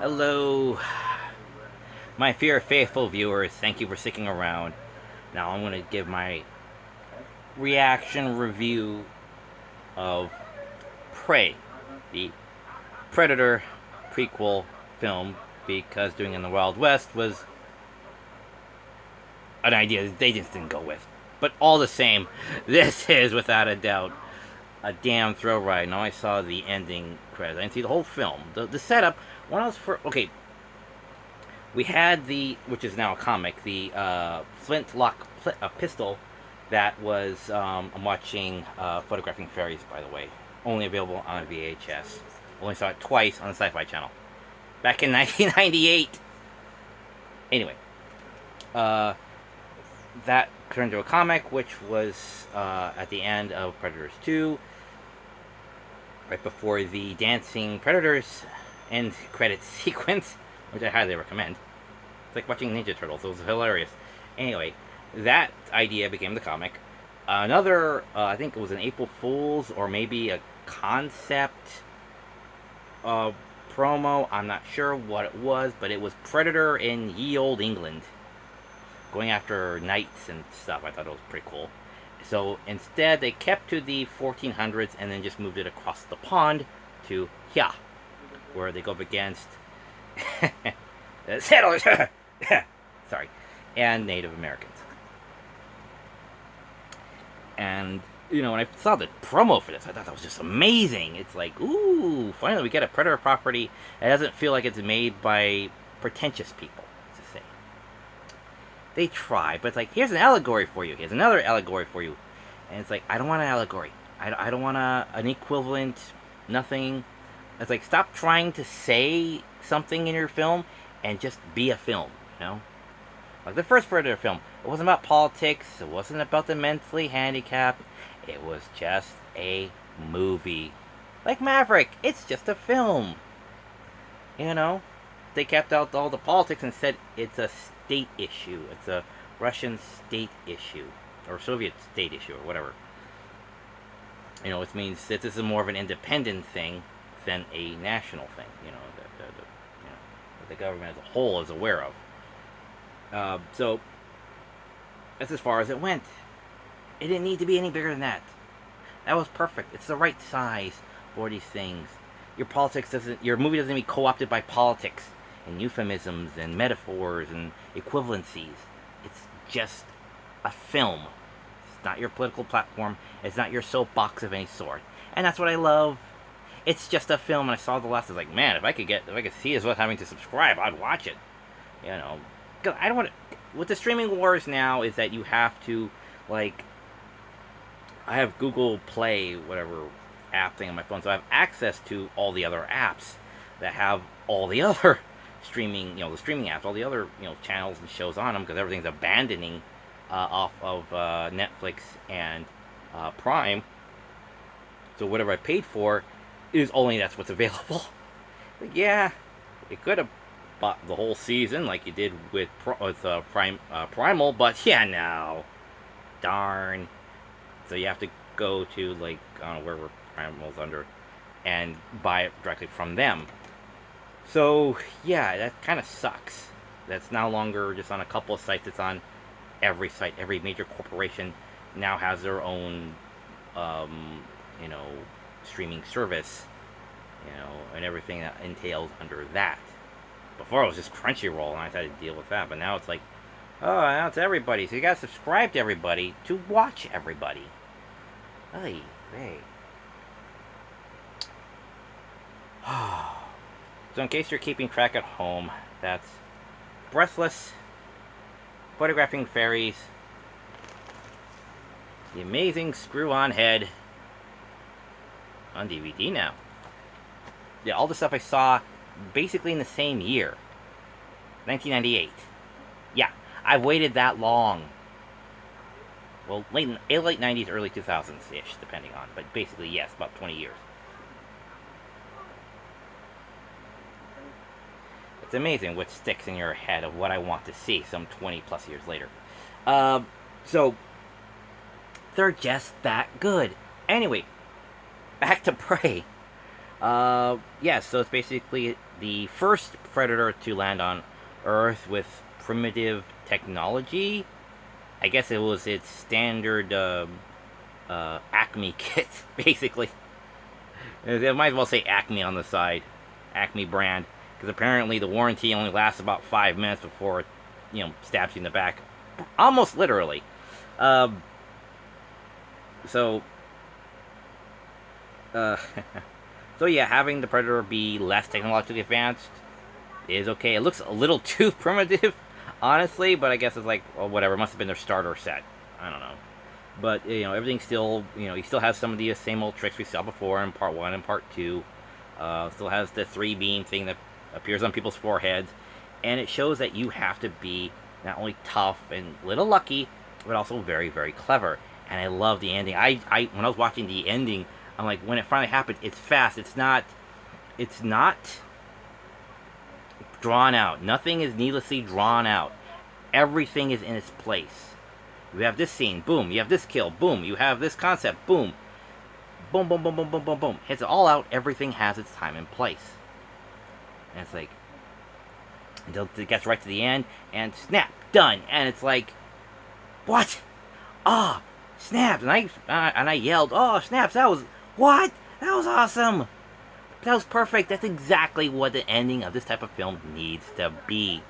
Hello, my fear faithful viewers. Thank you for sticking around. Now I'm going to give my reaction review of Prey, the Predator prequel film, because doing it in the Wild West was an idea they just didn't go with. But all the same, this is without a doubt a damn thrill ride. Now I saw the ending credits. I didn't see the whole film. The setup. When I was okay, we had the, which is now a comic, the flintlock pistol that was, I'm watching Photographing Fairies, by the way. Only available on VHS. Only saw it twice on the Sci Fi Channel. Back in 1998. Anyway, uh, that turned into a comic, which was at the end of Predators 2, right before the dancing Predators end credits sequence, which I highly recommend. It's like watching Ninja Turtles. It was hilarious. Anyway, that idea became the comic. Another, I think it was an April Fool's or maybe a concept promo. I'm not sure what it was, but it was Predator in ye old England, going after knights and stuff. I thought it was pretty cool. So instead, they kept to the 1400s and then just moved it across the pond to here, where they go up against settlers. Sorry, and Native Americans. And when I saw the promo for this, I thought that was just amazing. It's like, ooh, finally we get a Predator property that doesn't feel like it's made by pretentious people. To say, they try, but it's like, here's an allegory for you. Here's another allegory for you, and it's like, I don't want an allegory. I don't want an equivalent. Nothing. It's like, stop trying to say something in your film and just be a film. Like the first Predator film, it wasn't about politics, it wasn't about the mentally handicapped, it was just a movie. Like Maverick, it's just a film. They kept out all the politics and said it's a state issue. It's a Russian state issue, or Soviet state issue, or whatever. Which means that this is more of an independent thing than a national thing, that the government as a whole is aware of. So that's as far as it went. It didn't need to be any bigger than that. That was perfect. It's the right size for these things. Your movie doesn't be co-opted by politics and euphemisms and metaphors and equivalencies. It's just a film. It's not your political platform. It's not your soapbox of any sort. And that's what I love. It's just a film. And I saw the last. I was like, man, if I could see this without having to subscribe, I'd watch it. I don't want to. With the streaming wars now, is that you have to, like, I have Google Play, whatever app thing on my phone, so I have access to all the other apps that have all the other streaming, the streaming apps, all the other, channels and shows on them, because everything's abandoning off of Netflix and Prime. So whatever I paid for is only that's what's available. But yeah, it could have bought the whole season like you did with Primal, but yeah, no, darn. So you have to go to, like, I don't know where Primal's under, and buy it directly from them. So yeah, that kind of sucks. That's no longer just on a couple of sites. It's on every site. Every major corporation now has their own, you know, streaming service, and everything that entails under that. Before it was just Crunchyroll, and I had to deal with that. But now it's like, oh, now it's everybody. So you gotta subscribe to everybody to watch everybody. Hey, hey. So in case you're keeping track at home, that's Breathless, Photographing Fairies, The Amazing Screw-On Head, on DVD now. Yeah, all the stuff I saw basically in the same year. 1998. Yeah, I've waited that long. Well, late 90s, early 2000s-ish, depending on. But basically, yes, about 20 years. It's amazing what sticks in your head of what I want to see some 20 plus years later. So, they're just that good. Anyway, back to Prey. Yeah, so it's basically the first predator to land on Earth with primitive technology. I guess it was its standard Acme kit, basically. They might as well say Acme on the side, Acme brand, because apparently the warranty only lasts about 5 minutes before it, stabs you in the back, almost literally. Um, so, uh, so yeah, having the Predator be less technologically advanced is okay. It looks a little too primitive, honestly, but I guess it's like, well, whatever. It must have been their starter set. I don't know. But everything's still, he still has some of the same old tricks we saw before in part one and part two. Still has the three beam thing that appears on people's foreheads, and it shows that you have to be not only tough and a little lucky, but also very, very clever. And I love the ending. I when I was watching the ending, I'm like, when it finally happened, it's fast. It's not drawn out. Nothing is needlessly drawn out. Everything is in its place. You have this scene, boom. You have this kill, boom. You have this concept, boom. Boom, boom, boom, boom, boom, boom, boom. Hits it all out. Everything has its time and place. And it's like, until it gets right to the end, and snap, done. And it's like, what? Ah, snaps. And I yelled, oh, snaps. That was, what? That was awesome. That was perfect. That's exactly what the ending of this type of film needs to be.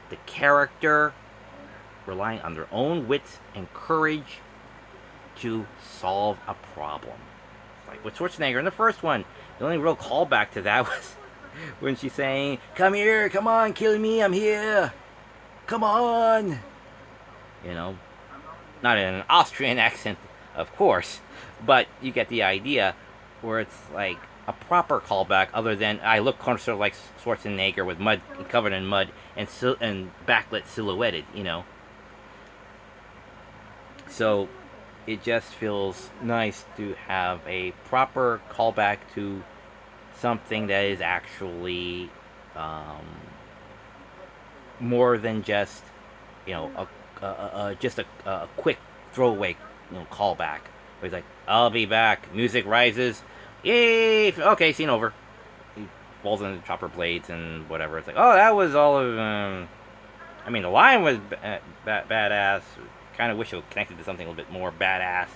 The character relying on their own wits and courage to solve a problem. Like with Schwarzenegger in the first one, the only real callback to that was when she's saying, "Come here, come on, kill me, I'm here. Come on." You know, not in an Austrian accent, of course, but you get the idea where it's like a proper callback other than I look sort of like Schwarzenegger with mud covered in mud and backlit silhouetted. So it just feels nice to have a proper callback to something that is actually um, more than just just a quick throwaway callback. Where he's like, "I'll be back." Music rises. Yay! Okay, scene over. He falls into the chopper blades and whatever. It's like, oh, that was all of. I mean, the line was badass. Kind of wish it was connected to something a little bit more badass.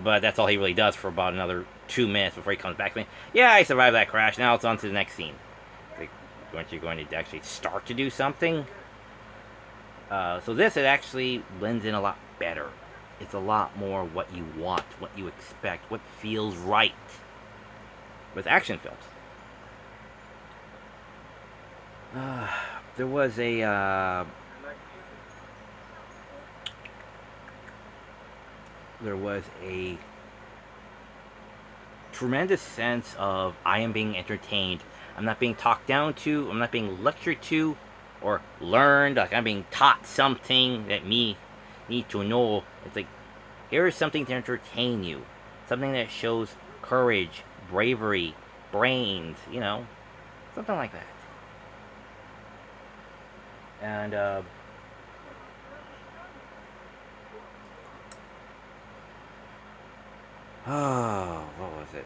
But that's all he really does for about another 2 minutes before he comes back to me. Yeah, I survived that crash. Now it's on to the next scene. Like, aren't you going to actually start to do something? So this, it actually blends in a lot better. It's a lot more what you want, what you expect, what feels right with action films. There was a tremendous sense of I am being entertained. I'm not being talked down to. I'm not being lectured to or learned. Like I'm being taught something that me need to know. It's like here is something to entertain you, something that shows courage, bravery, brains. Something like that. And oh, what was it?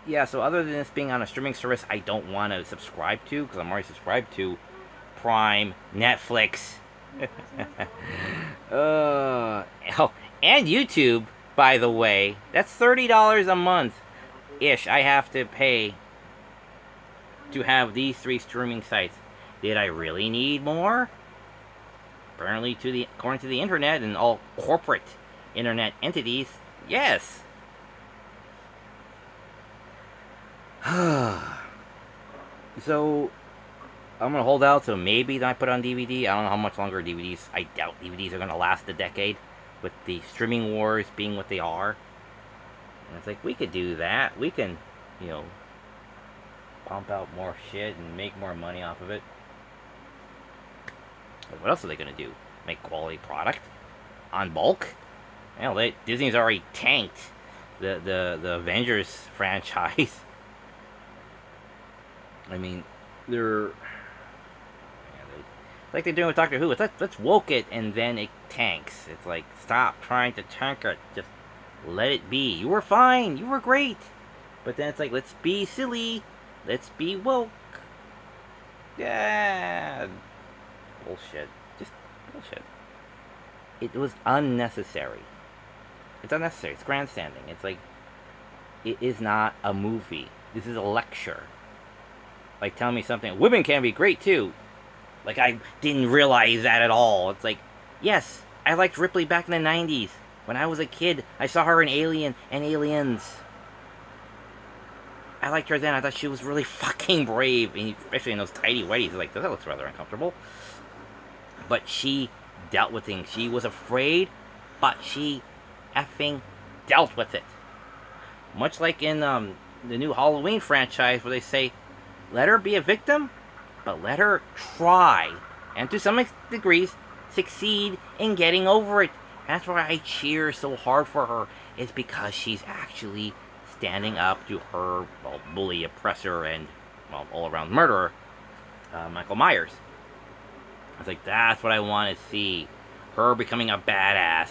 Yeah, so other than this being on a streaming service I don't want to subscribe to, because I'm already subscribed to Prime, Netflix, oh, and YouTube, by the way. That's $30 a month-ish I have to pay to have these three streaming sites. Did I really need more? Apparently, according to the internet and all corporate internet entities, yes. So I'm gonna hold out till maybe then I put it on DVD. I don't know how much longer DVDs. I doubt DVDs are gonna last a decade, with the streaming wars being what they are. And it's like we could do that. We can, you know, pump out more shit and make more money off of it. But what else are they gonna do? Make quality product on bulk? Disney's already tanked the Avengers franchise. I mean, like they're doing with Doctor Who. Let's woke it and then it tanks. It's like, stop trying to tank it. Just Let it be. You were fine. You were great. But then it's like, let's be silly. Let's be woke. Yeah. Bullshit. Just bullshit. It was unnecessary. It's unnecessary. It's grandstanding. It's like, it is not a movie. This is a lecture. Like, telling me something. Women can be great too. Like, I didn't realize that at all. It's like, yes, I liked Ripley back in the 90s. When I was a kid, I saw her in Alien and Aliens. I liked her then. I thought she was really fucking brave, and especially in those tidy whities. Like, that looks rather uncomfortable. But she dealt with things. She was afraid, but she effing dealt with it. Much like in the new Halloween franchise, where they say, let her be a victim, but let her try, and to some degrees, succeed in getting over it. And that's why I cheer so hard for her, is because she's actually standing up to her, well, bully, oppressor, and, well, all-around murderer, Michael Myers. I was like, that's what I want to see. Her becoming a badass,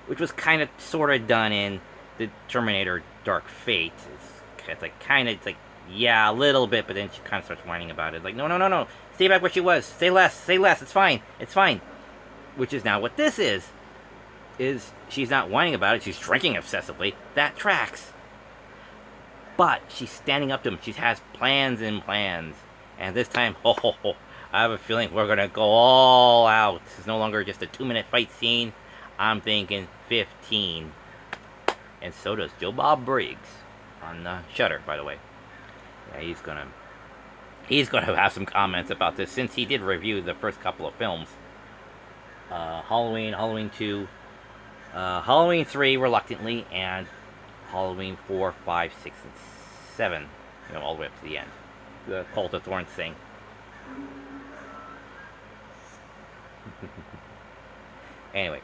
which was kind of, sort of done in the Terminator Dark Fate. It's like, kind of, it's like, yeah, a little bit, but then she kind of starts whining about it. Like, no, no, no, no. Stay back where she was. Say less. It's fine. It's fine. Which is now what this is. She's not whining about it. She's drinking obsessively. That tracks. But she's standing up to him. She has plans and plans. And this time, I have a feeling we're going to go all out. It's no longer just a 2-minute fight scene. I'm thinking 15. And so does Joe Bob Briggs on Shudder, by the way. Yeah, he's gonna have some comments about this, since he did review the first couple of films. Halloween, Halloween 2, Halloween 3 reluctantly, and Halloween 4, 5, 6, and 7. You know, all the way up to the end. The Cult of Thorns thing. Anyway.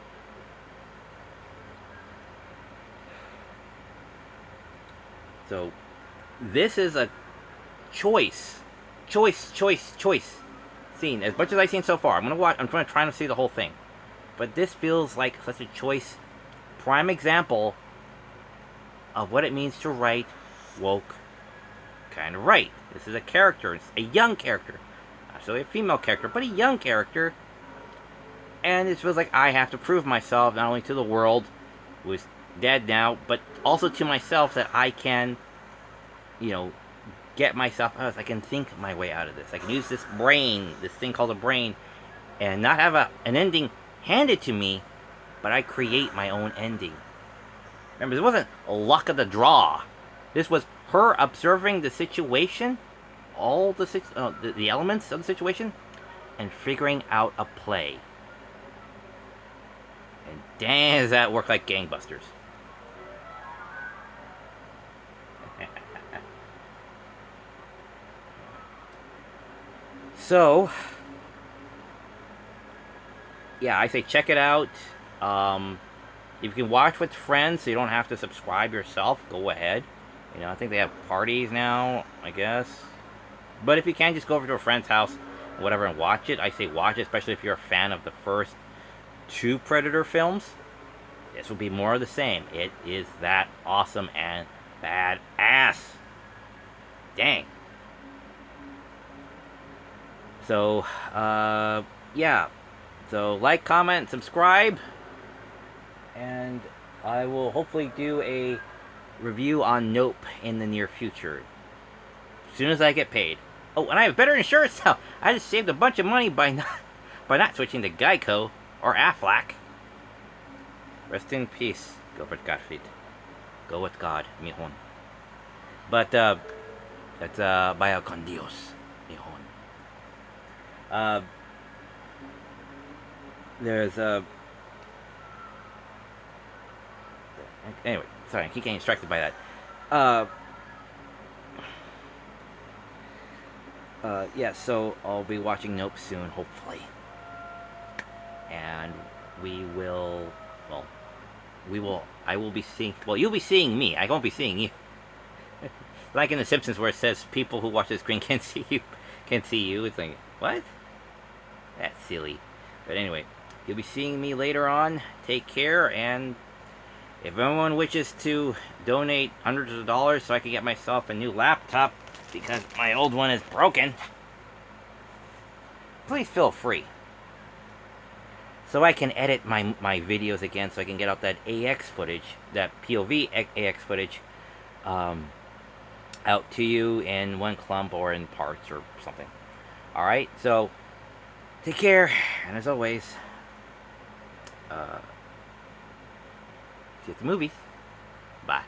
So, this is a choice scene. As much as I've seen so far, I'm gonna try to see the whole thing. But this feels like such a choice, prime example of what it means to write woke kind of right. This is a character, it's a young character, not necessarily a female character, but a young character. And it feels like I have to prove myself, not only to the world, who is dead now, but also to myself, that I can, you know, get myself out. I can think my way out of this. I can use this brain, this thing called a brain, and not have an ending handed to me, but I create my own ending. Remember, this wasn't luck of the draw. This was her observing the situation, all the elements of the situation, and figuring out a play. And damn, does that work like gangbusters. So, yeah, I say check it out. If you can watch with friends, so you don't have to subscribe yourself, go ahead. You know, I think they have parties now, I guess. But if you can, just go over to a friend's house, whatever, and watch it. I say watch it, especially if you're a fan of the first 2 Predator films. This will be more of the same. It is that awesome and badass. Dang. So, yeah. So, like, comment, subscribe. And I will hopefully do a review on Nope in the near future. As soon as I get paid. Oh, and I have better insurance now. I just saved a bunch of money by not switching to Geico or Aflac. Rest in peace, Gilbert Gottfried. Go with God, mijon. But, that's, vaya con Dios, mijon. There's anyway, sorry, I keep getting distracted by that. Yeah, so I'll be watching Nope soon, hopefully. And I will be seeing, well, you'll be seeing me, I won't be seeing you. Like in The Simpsons where it says, people who watch the screen can't see you, it's like, what? That's silly. But anyway, you'll be seeing me later on. Take care, and If anyone wishes to donate hundreds of dollars so I can get myself a new laptop because my old one is broken, please feel free. So I can edit my videos again, so I can get out that AX footage, that POV AX footage, out to you in one clump or in parts or something. Alright, so take care, and as always, see you at the movies. Bye.